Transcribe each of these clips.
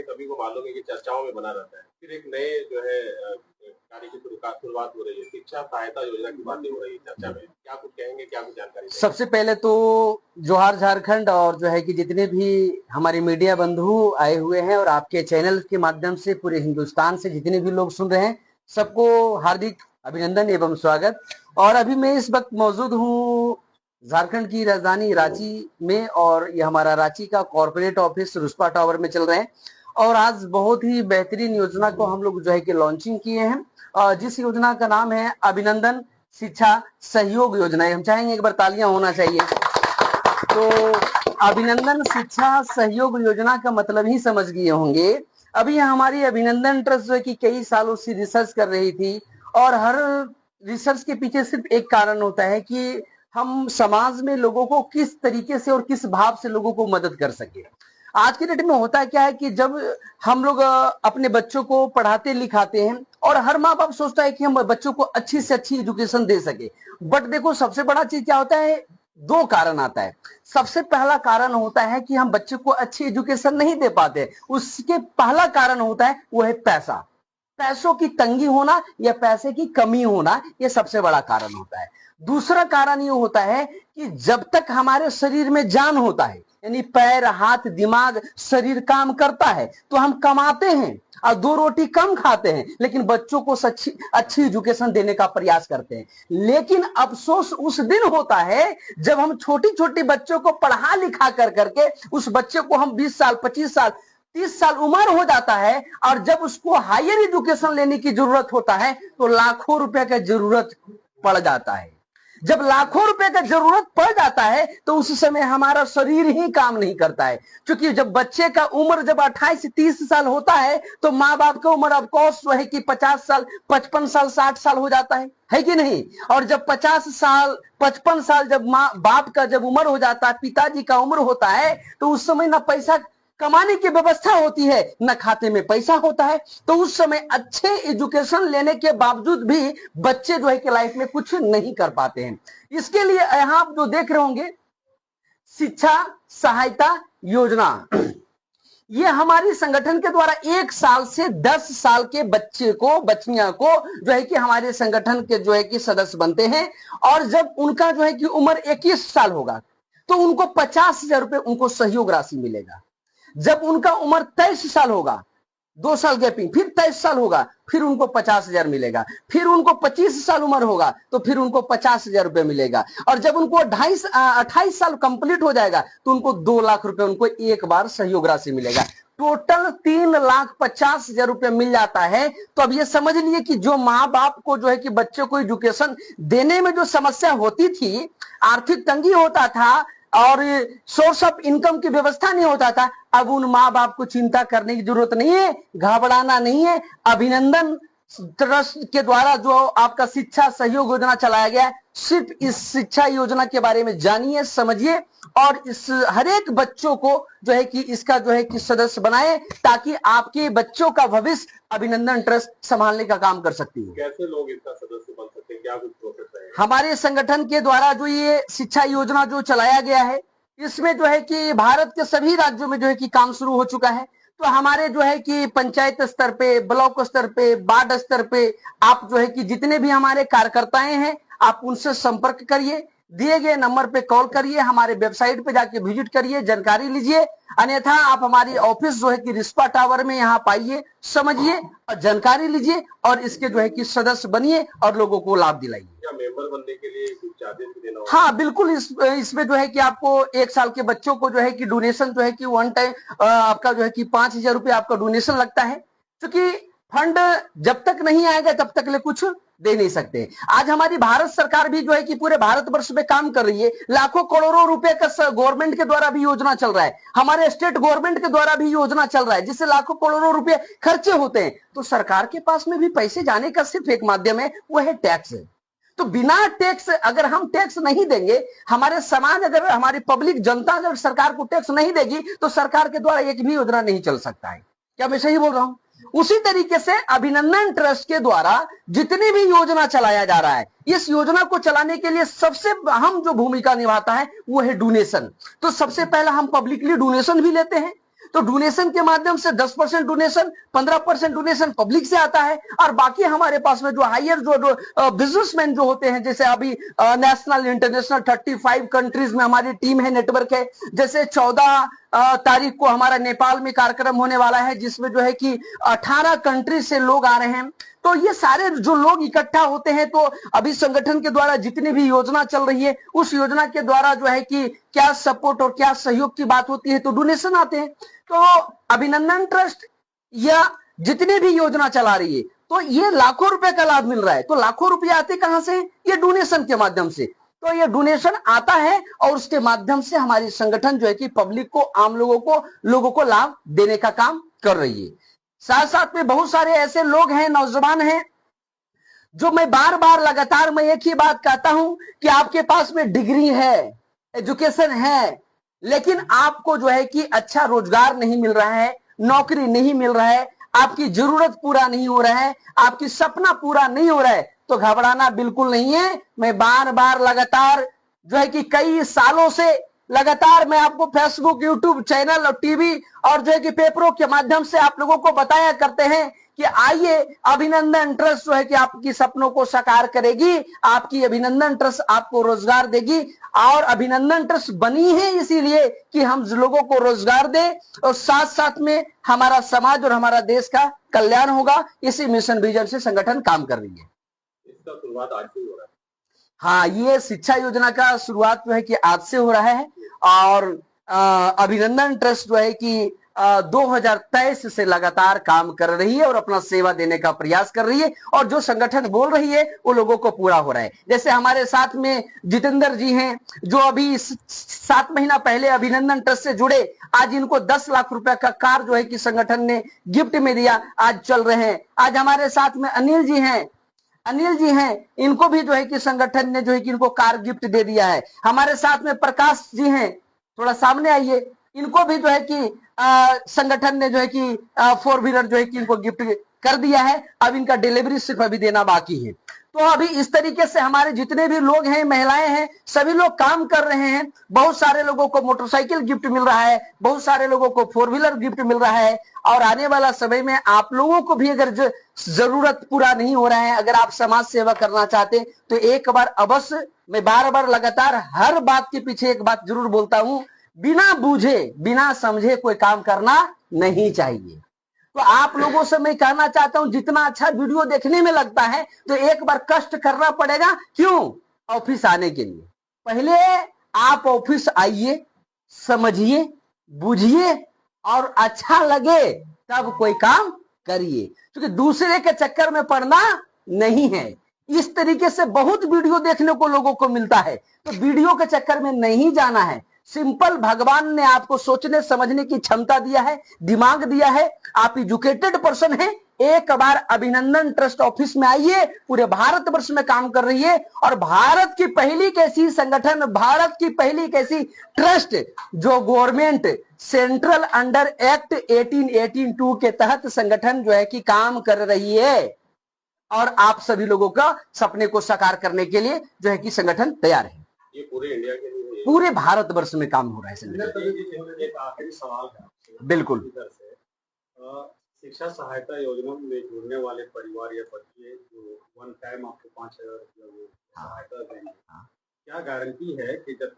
सभी को मालूम है कि चर्चाओं में बना रहता है। फिर एक नए जो है कार्य की शुरुआत हो रही है, शिक्षा सहायता योजना की बातें हो रही है चर्चा में, क्या कुछ कहेंगे, क्या कुछ जानकारी देंगे? सबसे पहले तो जोहार झारखंड, और जो है कि जितने भी हमारे मीडिया बंधु आए हुए हैं और आपके चैनल के माध्यम से पूरे हिंदुस्तान से जितने भी लोग सुन रहे हैं, सबको हार्दिक अभिनंदन एवं स्वागत। और अभी मैं इस वक्त मौजूद हूँ झारखंड की राजधानी रांची में, और ये हमारा रांची का कॉर्पोरेट ऑफिस रुस्पा टावर में चल रहे हैं। और आज बहुत ही बेहतरीन योजना को हम लोग जो है कि लॉन्चिंग किए हैं, जिस योजना का नाम है अभिनंदन शिक्षा सहयोग योजना। हम चाहेंगे एक बार तालियां होना चाहिए। तो अभिनंदन शिक्षा सहयोग योजना का मतलब ही समझ गए होंगे। अभी हमारी अभिनंदन ट्रस्ट जो है कि कई सालों से रिसर्च कर रही थी, और हर रिसर्च के पीछे सिर्फ एक कारण होता है कि हम समाज में लोगों को किस तरीके से और किस भाव से लोगों को मदद कर सके। आज के डेट में होता क्या है कि जब हम लोग अपने बच्चों को पढ़ाते लिखाते हैं, और हर माँ बाप सोचता है कि हम बच्चों को अच्छी से अच्छी एजुकेशन दे सके। बट देखो, सबसे बड़ा चीज क्या होता है, दो कारण आता है। सबसे पहला कारण होता है कि हम बच्चों को अच्छी एजुकेशन नहीं दे पाते। उसके पहला कारण होता है वो है पैसा, पैसों की तंगी होना या पैसे की कमी होना, ये सबसे बड़ा कारण होता है। दूसरा कारण ये होता है कि जब तक हमारे शरीर में जान होता है, यानी पैर हाथ दिमाग शरीर काम करता है, तो हम कमाते हैं और दो रोटी कम खाते हैं, लेकिन बच्चों को अच्छी एजुकेशन देने का प्रयास करते हैं। लेकिन अफसोस उस दिन होता है जब हम छोटी छोटी बच्चों को पढ़ा लिखा कर करके उस बच्चे को हम 20 साल 25 साल 30 साल उम्र हो जाता है, और जब उसको हायर एजुकेशन लेने की जरूरत होता है तो लाखों रुपए का जरूरत पड़ जाता है। जब लाखों रुपए का जरूरत पड़ जाता है तो उस समय हमारा शरीर ही काम नहीं करता है। क्योंकि जब बच्चे का उम्र जब 28 से 30 साल होता है तो माँ बाप का उम्र ऑफकोर्स है कि 50 साल 55 साल 60 साल हो जाता है कि नहीं। और जब 50 साल 55 साल जब माँ बाप का जब उम्र हो जाता है, पिताजी का उम्र होता है, तो उस समय ना पैसा कमाने की व्यवस्था होती है, न खाते में पैसा होता है। तो उस समय अच्छे एजुकेशन लेने के बावजूद भी बच्चे जो है कि लाइफ में कुछ नहीं कर पाते हैं। इसके लिए यहां आप जो देख रहे होंगे शिक्षा सहायता योजना, ये हमारी संगठन के द्वारा 1 साल से 10 साल के बच्चे को बच्चियां को जो है कि हमारे संगठन के जो है कि सदस्य बनते हैं। और जब उनका जो है कि उम्र 21 साल होगा तो उनको 50,000 रुपए उनको सहयोग राशि मिलेगा। जब उनका उम्र 23 साल होगा, 2 साल गैपिंग, फिर 23 साल होगा, फिर उनको 50,000 मिलेगा। फिर उनको 25 साल उम्र होगा तो फिर उनको 50,000 रुपए मिलेगा। और जब उनको 28 साल कंप्लीट हो जाएगा तो उनको 2 लाख रुपए उनको एक बार सहयोग राशि मिलेगा। टोटल 3,50,000 रुपए मिल जाता है। तो अब ये समझ लिए कि जो माँ बाप को जो है कि बच्चों को एजुकेशन देने में जो समस्या होती थी, आर्थिक तंगी होता था और सोर्स ऑफ इनकम की व्यवस्था नहीं होता था, अब उन माँ बाप को चिंता करने की जरूरत नहीं है, घबराना नहीं है। अभिनंदन ट्रस्ट के द्वारा जो आपका शिक्षा सहयोग योजना चलाया गया है, सिर्फ इस शिक्षा योजना के बारे में जानिए समझिए और इस हर एक बच्चों को जो है कि इसका जो है कि सदस्य बनाए, ताकि आपके बच्चों का भविष्य अभिनंदन ट्रस्ट संभालने का काम कर सकती है। कैसे लोग इसका सदस्य बन सकते हैं, क्या कुछ प्रोसेस है? हमारे संगठन के द्वारा जो ये शिक्षा योजना जो चलाया गया है, इसमें जो है कि भारत के सभी राज्यों में जो है कि काम शुरू हो चुका है। तो हमारे जो है कि पंचायत स्तर पे, ब्लॉक स्तर पे, वार्ड स्तर पे आप जो है कि जितने भी हमारे कार्यकर्ताएं हैं, आप उनसे संपर्क करिए, दिए गए नंबर पे कॉल करिए, हमारे वेबसाइट पे जाके विजिट करिए, जानकारी लीजिए। अन्यथा आप हमारी ऑफिस जो है कि रिस्पा टावर में यहाँ पाइए, समझिए और जानकारी लीजिए और इसके जो है कि सदस्य बनिए और लोगों को लाभ दिलाइए। क्या मेंबर बनने के लिए कुछ चार्जेस भी देना होगा? हाँ बिल्कुल, इसमें जो है कि आपको 1 साल के बच्चों को जो है कि डोनेशन जो है कि वन टाइम आपका जो है कि 5,000 रुपये आपका डोनेशन लगता है। क्योंकि फंड जब तक नहीं आएगा तब तक ले कुछ दे नहीं सकते। आज हमारी भारत सरकार भी जो है कि पूरे भारतवर्ष में काम कर रही है, लाखों करोड़ों रुपए का गवर्नमेंट के द्वारा भी योजना चल रहा है, हमारे स्टेट गवर्नमेंट के द्वारा भी योजना चल रहा है, जिससे लाखों करोड़ों रुपए खर्चे होते हैं। तो सरकार के पास में भी पैसे जाने का सिर्फ एक माध्यम है, वो है टैक्स है। तो बिना टैक्स, अगर हम टैक्स नहीं देंगे, हमारे समाज अगर हमारी पब्लिक जनता अगर सरकार को टैक्स नहीं देगी तो सरकार के द्वारा एक भी योजना नहीं चल सकता है। क्या मैं सही बोल रहा हूं? उसी तरीके से अभिनंदन ट्रस्ट के द्वारा जितनी भी योजना चलाया जा रहा है, इस योजना को चलाने के लिए सबसे अहम जो भूमिका निभाता है वो है डोनेशन। तो सबसे पहला हम पब्लिकली डोनेशन भी लेते हैं। तो डोनेशन के माध्यम से 10% डोनेशन, 15% डोनेशन पब्लिक से आता है, और बाकी हमारे पास में जो हायर जो बिजनेसमैन जो होते हैं, जैसे अभी नेशनल इंटरनेशनल 35 कंट्रीज में हमारी टीम है, नेटवर्क है। जैसे 14 तारीख को हमारा नेपाल में कार्यक्रम होने वाला है, जिसमें जो है कि 18 कंट्री से लोग आ रहे हैं। तो ये सारे जो लोग इकट्ठा होते हैं, तो अभी संगठन के द्वारा जितनी भी योजना चल रही है, उस योजना के द्वारा जो है कि क्या सपोर्ट और क्या सहयोग की बात होती है, तो डोनेशन आते हैं। तो अभिनंदन ट्रस्ट या जितनी भी योजना चला रही है, तो ये लाखों रुपए का लाभ मिल रहा है। तो लाखों रुपए आते कहां से? ये डोनेशन के माध्यम से। तो ये डोनेशन आता है और उसके माध्यम से हमारी संगठन जो है कि पब्लिक को, आम लोगों को लाभ देने का काम कर रही है। साथ साथ में बहुत सारे ऐसे लोग हैं, नौजवान हैं, जो मैं बार बार लगातार मैं एक ही बात कहता हूं कि आपके पास में डिग्री है, एजुकेशन है, लेकिन आपको जो है कि अच्छा रोजगार नहीं मिल रहा है, नौकरी नहीं मिल रहा है, आपकी जरूरत पूरा नहीं हो रहा है, आपकी सपना पूरा नहीं हो रहा है, तो घबराना बिल्कुल नहीं है। मैं बार बार लगातार जो है कि कई सालों से लगातार मैं आपको फेसबुक, यूट्यूब चैनल और टीवी और जो है कि पेपरों के माध्यम से आप लोगों को बताया करते हैं कि आइए, अभिनंदन ट्रस्ट जो है कि आपकी सपनों को साकार करेगी, आपकी अभिनंदन ट्रस्ट आपको रोजगार देगी। और अभिनंदन ट्रस्ट बनी है इसीलिए कि हम लोगों को रोजगार दे और साथ साथ में हमारा समाज और हमारा देश का कल्याण होगा। इसी मिशन विजन से संगठन काम कर रही है। इसका शुरुआत आज से हो रहा है। हाँ, ये शिक्षा योजना का शुरुआत जो है कि आज से हो रहा है, और अभिनंदन ट्रस्ट जो है कि 2023 से लगातार काम कर रही है और अपना सेवा देने का प्रयास कर रही है, और जो संगठन बोल रही है वो लोगों को पूरा हो रहा है। जैसे हमारे साथ में जितेंद्र जी हैं, जो अभी 7 महीना पहले अभिनंदन ट्रस्ट से जुड़े, आज इनको 10 लाख रुपए का कार जो है कि संगठन ने गिफ्ट में दिया, आज चल रहे हैं। आज हमारे साथ में अनिल जी हैं, इनको भी जो है कि संगठन ने जो है कि इनको कार गिफ्ट दे दिया है। हमारे साथ में प्रकाश जी हैं, थोड़ा सामने आइए, इनको भी जो है कि संगठन ने जो है कि 4 व्हीलर जो है कि इनको गिफ्ट कर दिया है। अब इनका डिलीवरी सिर्फ अभी देना बाकी है। तो अभी इस तरीके से हमारे जितने भी लोग हैं, महिलाएं हैं, सभी लोग काम कर रहे हैं। बहुत सारे लोगों को मोटरसाइकिल गिफ्ट मिल रहा है, बहुत सारे लोगों को 4 व्हीलर गिफ्ट मिल रहा है। और आने वाला समय में आप लोगों को भी अगर जरूरत पूरा नहीं हो रहा है, अगर आप समाज सेवा करना चाहते हैं, तो एक बार अवश्य, मैं बार बार लगातार हर बात के पीछे एक बात जरूर बोलता हूं, बिना बूझे बिना समझे कोई काम करना नहीं चाहिए। तो आप लोगों से मैं कहना चाहता हूं, जितना अच्छा वीडियो देखने में लगता है, तो एक बार कष्ट करना पड़ेगा। क्यों? ऑफिस आने के लिए। पहले आप ऑफिस आइए, समझिए, बुझिए, और अच्छा लगे तब कोई काम करिए, क्योंकि दूसरे के चक्कर में पड़ना नहीं है। इस तरीके से बहुत वीडियो देखने को लोगों को मिलता है, तो वीडियो के चक्कर में नहीं जाना है। सिंपल, भगवान ने आपको सोचने समझने की क्षमता दिया है, दिमाग दिया है, आप एजुकेटेड पर्सन हैं। एक बार अभिनंदन ट्रस्ट ऑफिस में आइए, पूरे भारत वर्ष में काम कर रही है, और भारत की पहली कैसी संगठन, भारत की पहली कैसी ट्रस्ट जो गवर्नमेंट सेंट्रल अंडर एक्ट 1882 के तहत संगठन जो है कि काम कर रही है, और आप सभी लोगों का सपने को साकार करने के लिए जो है कि संगठन तैयार है। ये पूरे इंडिया के लिए, पूरे भारत वर्ष में काम हो रहा है संगठन। एक आखिरी सवाल है आपसे। बिल्कुल। शिक्षा सहायता योजना में जुड़ने वाले परिवार या बच्चे जो वन टाइम आपको 5,000 रुपया सहायता देंगे, क्या गारंटी है कि जब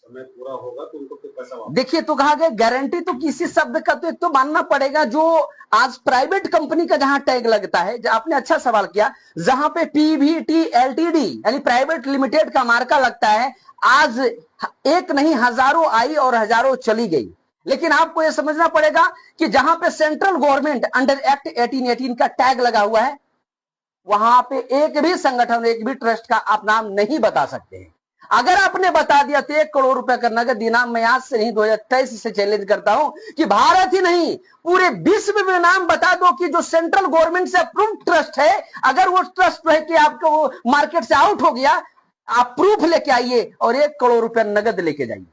समय पूरा होगा तो उनको फिर पैसा वापस? देखिए, तो कहा गया गारंटी तो किसी शब्द का तो एक तो मानना पड़ेगा, जो आज प्राइवेट कंपनी का जहां टैग लगता है, आपने अच्छा सवाल किया, जहां पे पीवीटी एलटीडी यानी प्राइवेट लिमिटेड का मार्का लगता है, आज एक नहीं हजारों आई और हजारों चली गई। लेकिन आपको यह समझना पड़ेगा कि जहां पे सेंट्रल गवर्नमेंट अंडर एक्ट 1818 का टैग लगा हुआ है, वहां पे एक भी संगठन, एक भी ट्रस्ट का आप नाम नहीं बता सकते हैं। अगर आपने बता दिया तो 1 करोड़ रुपए का नगद इनाम। मैं आज से नहीं, 2023 से चैलेंज करता हूं कि भारत ही नहीं, पूरे विश्व में नाम बता दो कि जो सेंट्रल गवर्नमेंट से अप्रूव ट्रस्ट है, अगर वो ट्रस्ट है कि आपको वो मार्केट से आउट हो गया, आप प्रूफ लेके आइए और 1 करोड़ रुपया नगद लेके जाइए।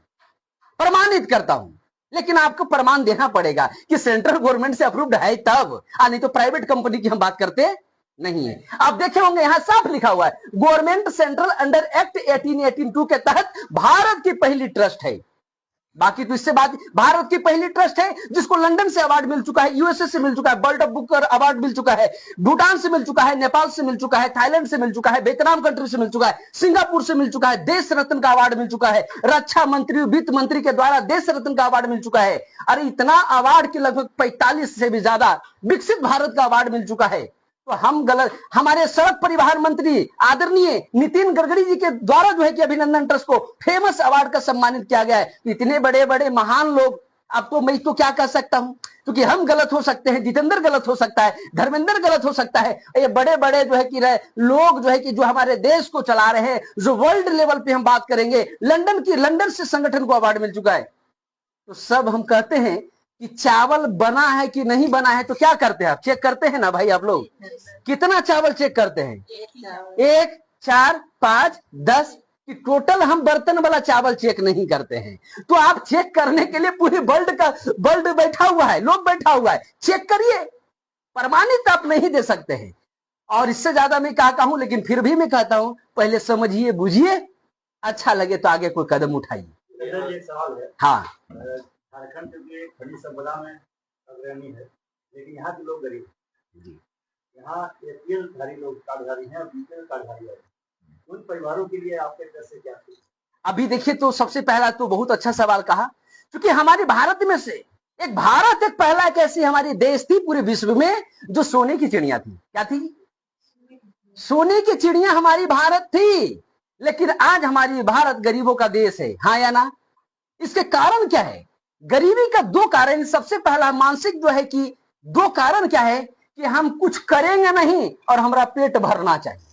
प्रमाणित करता हूं, लेकिन आपको प्रमाण देना पड़ेगा कि सेंट्रल गवर्नमेंट से अप्रूव्ड है तब, नहीं तो प्राइवेट कंपनी की हम बात करते नहीं है। आप देखे होंगे यहां साफ लिखा हुआ है, गवर्नमेंट सेंट्रल अंडर एक्ट 1882 के तहत भारत की पहली ट्रस्ट है। बाकी तो इससे बात, भारत की पहली ट्रस्ट है जिसको लंदन से अवार्ड मिल चुका है, यूएसए से मिल चुका है, वर्ल्ड ऑफ बुकर अवार्ड मिल चुका है, भूटान से मिल चुका है, नेपाल से मिल चुका है, थाईलैंड से मिल चुका है, वियतनाम कंट्री से मिल चुका है, सिंगापुर से मिल चुका है, देश रत्न का अवार्ड मिल चुका है, रक्षा मंत्री वित्त मंत्री के द्वारा देश रत्न का अवार्ड मिल चुका है। अरे इतना अवार्ड के लगभग 45 से भी ज्यादा विकसित भारत का अवार्ड मिल चुका है। तो हम गलत, हमारे सड़क परिवहन मंत्री आदरणीय नितिन गडकरी जी के द्वारा जो है कि अभिनंदन ट्रस्ट को फेमस अवार्ड का सम्मानित किया गया है। इतने बड़े बड़े महान लोग, आपको मैं तो क्या कह सकता हूं, क्योंकि हम गलत हो सकते हैं, जितेंद्र गलत हो सकता है, धर्मेंद्र गलत हो सकता है, ये बड़े बड़े जो है कि लोग जो है कि जो हमारे देश को चला रहे हैं, जो वर्ल्ड लेवल पे हम बात करेंगे, लंदन से संगठन को अवार्ड मिल चुका है। तो सब हम कहते हैं कि चावल बना है कि नहीं बना है, तो क्या करते हैं आप, चेक करते हैं ना भाई। आप लोग कितना चावल चेक करते हैं, 1, 4, 5, 10 कि टोटल हम बर्तन वाला चावल चेक नहीं करते हैं। तो आप चेक करने के लिए पूरे वर्ल्ड बैठा हुआ है, लोग बैठा हुआ है, चेक करिए, प्रमाणित आप नहीं दे सकते हैं। और इससे ज्यादा मैं क्या कहूं, लेकिन फिर भी मैं कहता हूं पहले समझिए बुझिए, अच्छा लगे तो आगे कोई कदम उठाइए। हाँ, झारखंड के खनिज संपदा में अग्रणी है, लेकिन यहाँ के लोग गरीब हैं। यहाँ एपीएल धारी लोग कार्डधारी हैं और बीपीएल कार्डधारी हैं। उन परिवारों के लिए आपके तरफ से क्या? अभी देखिए, तो सबसे पहला तो बहुत अच्छा सवाल कहा, क्योंकि हमारे भारत में से एक पहला एक ऐसी हमारी देश थी पूरे विश्व में जो सोने की चिड़िया थी। क्या थी? सोने की चिड़िया हमारी भारत थी। लेकिन आज हमारी भारत गरीबों का देश है, हाँ या ना? इसके कारण क्या है? गरीबी का 2 कारण। सबसे पहला मानसिक जो है कि 2 कारण क्या है कि हम कुछ करेंगे नहीं और हमारा पेट भरना चाहिए।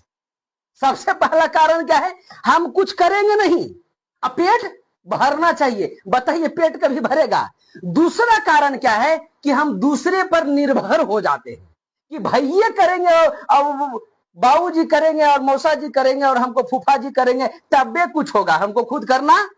सबसे पहला कारण क्या है? हम कुछ करेंगे नहीं और पेट भरना चाहिए। बताइए पेट कभी भरेगा? दूसरा कारण क्या है कि हम दूसरे पर निर्भर हो जाते हैं कि भैया करेंगे और बाबू जी करेंगे और मौसा जी करेंगे और हमको फूफा जी करेंगे तब कुछ होगा, हमको खुद करना।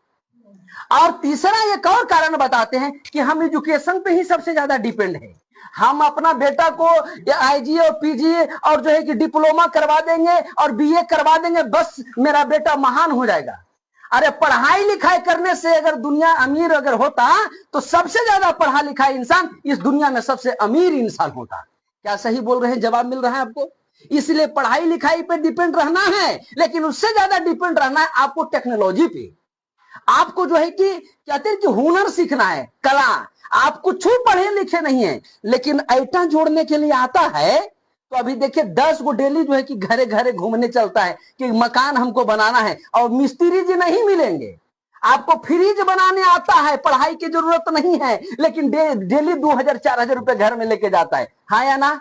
और तीसरा एक और कारण बताते हैं कि हम एजुकेशन पे ही सबसे ज्यादा डिपेंड है। हम अपना बेटा को आईजी और पीजी और जो है कि डिप्लोमा करवा देंगे और बीए करवा देंगे, बस मेरा बेटा महान हो जाएगा। अरे पढ़ाई लिखाई करने से अगर दुनिया अमीर अगर होता तो सबसे ज्यादा पढ़ा लिखा इंसान इस दुनिया में सबसे अमीर इंसान होता। क्या सही बोल रहे हैं? जवाब मिल रहा है आपको? इसलिए पढ़ाई लिखाई पे डिपेंड रहना है, लेकिन उससे ज्यादा डिपेंड रहना है आपको टेक्नोलॉजी पे। आपको जो है कि कहते हैं कि हुनर सीखना है, कला। आप कुछ पढ़े लिखे नहीं है, लेकिन आइटा जोड़ने के लिए आता है। तो अभी देखिए 10 गो डेली जो है कि घरे घरे घूमने चलता है कि मकान हमको बनाना है, और मिस्त्री जी नहीं मिलेंगे। आपको फ्रिज बनाने आता है, पढ़ाई की जरूरत नहीं है, लेकिन डेली 2000-4000 रुपए घर में लेके जाता है, हाँ या ना?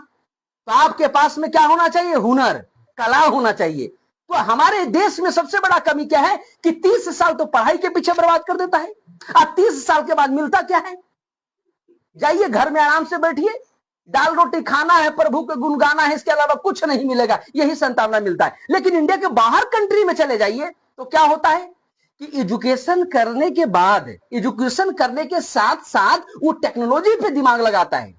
तो आपके पास में क्या होना चाहिए? हुनर, कला होना चाहिए। तो हमारे देश में सबसे बड़ा कमी क्या है कि 30 साल तो पढ़ाई के पीछे बर्बाद कर देता है, और 30 साल के बाद मिलता क्या है? जाइए घर में आराम से बैठिए, दाल रोटी खाना है, प्रभु के गुण गाना है, इसके अलावा कुछ नहीं मिलेगा, यही संतावना मिलता है। लेकिन इंडिया के बाहर कंट्री में चले जाइए तो क्या होता है कि एजुकेशन करने के बाद, एजुकेशन करने के साथ साथ वो टेक्नोलॉजी पे दिमाग लगाता है,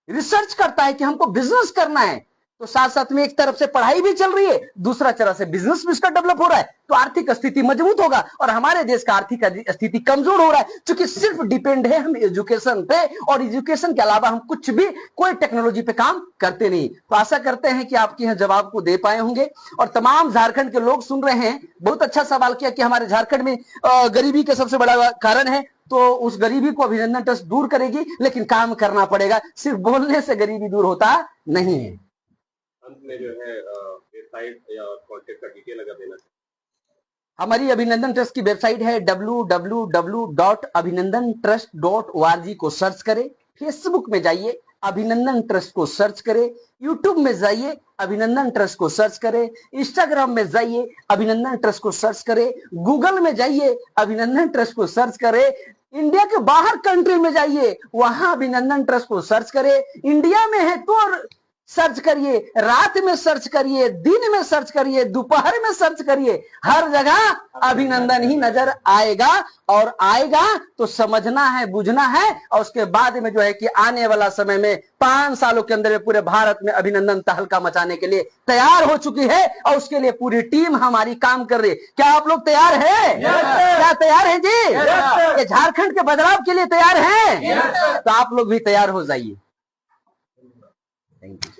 रिसर्च करता है कि हमको बिजनेस करना है। तो साथ साथ में एक तरफ से पढ़ाई भी चल रही है, दूसरा तरफ से बिजनेस भी इसका डेवलप हो रहा है, तो आर्थिक स्थिति मजबूत होगा। और हमारे देश का आर्थिक स्थिति कमजोर हो रहा है, क्योंकि सिर्फ डिपेंड है हम एजुकेशन पे, और एजुकेशन के अलावा हम कुछ भी कोई टेक्नोलॉजी पे काम करते नहीं। तो आशा करते हैं कि आपके यहाँ जवाब को दे पाए होंगे। और तमाम झारखंड के लोग सुन रहे हैं, बहुत अच्छा सवाल किया कि हमारे झारखंड में गरीबी का सबसे बड़ा कारण है। तो उस गरीबी को अभिनंदन ट्रस्ट दूर करेगी, लेकिन काम करना पड़ेगा, सिर्फ बोलने से गरीबी दूर होता नहीं है। अंत में जो है वेबसाइट या कॉन्टेक्ट का डिटेल अगर देना चाहिए। हमारी अभिनंदन ट्रस्ट की वेबसाइट है www.abhinandantrust.org को सर्च करें। फेसबुक में जाइए, अभिनंदन ट्रस्ट को सर्च करें। यूट्यूब में जाइए, अभिनंदन ट्रस्ट को सर्च करें। इंस्टाग्राम में जाइए, अभिनंदन ट्रस्ट को सर्च करें। गूगल में जाइए, अभिनंदन ट्रस्ट को सर्च करें। इंडिया के बाहर कंट्री में जाइए, वहां अभिनंदन ट्रस्ट को सर्च करें। इंडिया में है तो सर्च करिए, रात में सर्च करिए, दिन में सर्च करिए, दोपहर में सर्च करिए, हर जगह अभिनंदन ही नजर आएगा। और आएगा तो समझना है, बुझना है, और उसके बाद में जो है कि आने वाला समय में 5 सालों के अंदर पूरे भारत में अभिनंदन तहलका मचाने के लिए तैयार हो चुकी है, और उसके लिए पूरी टीम हमारी काम कर रही है। क्या आप लोग तैयार हैं? क्या तैयार हैं जी? ये झारखंड के बदलाव के लिए तैयार हैं? तो आप लोग भी तैयार हो जाइए। Thank you.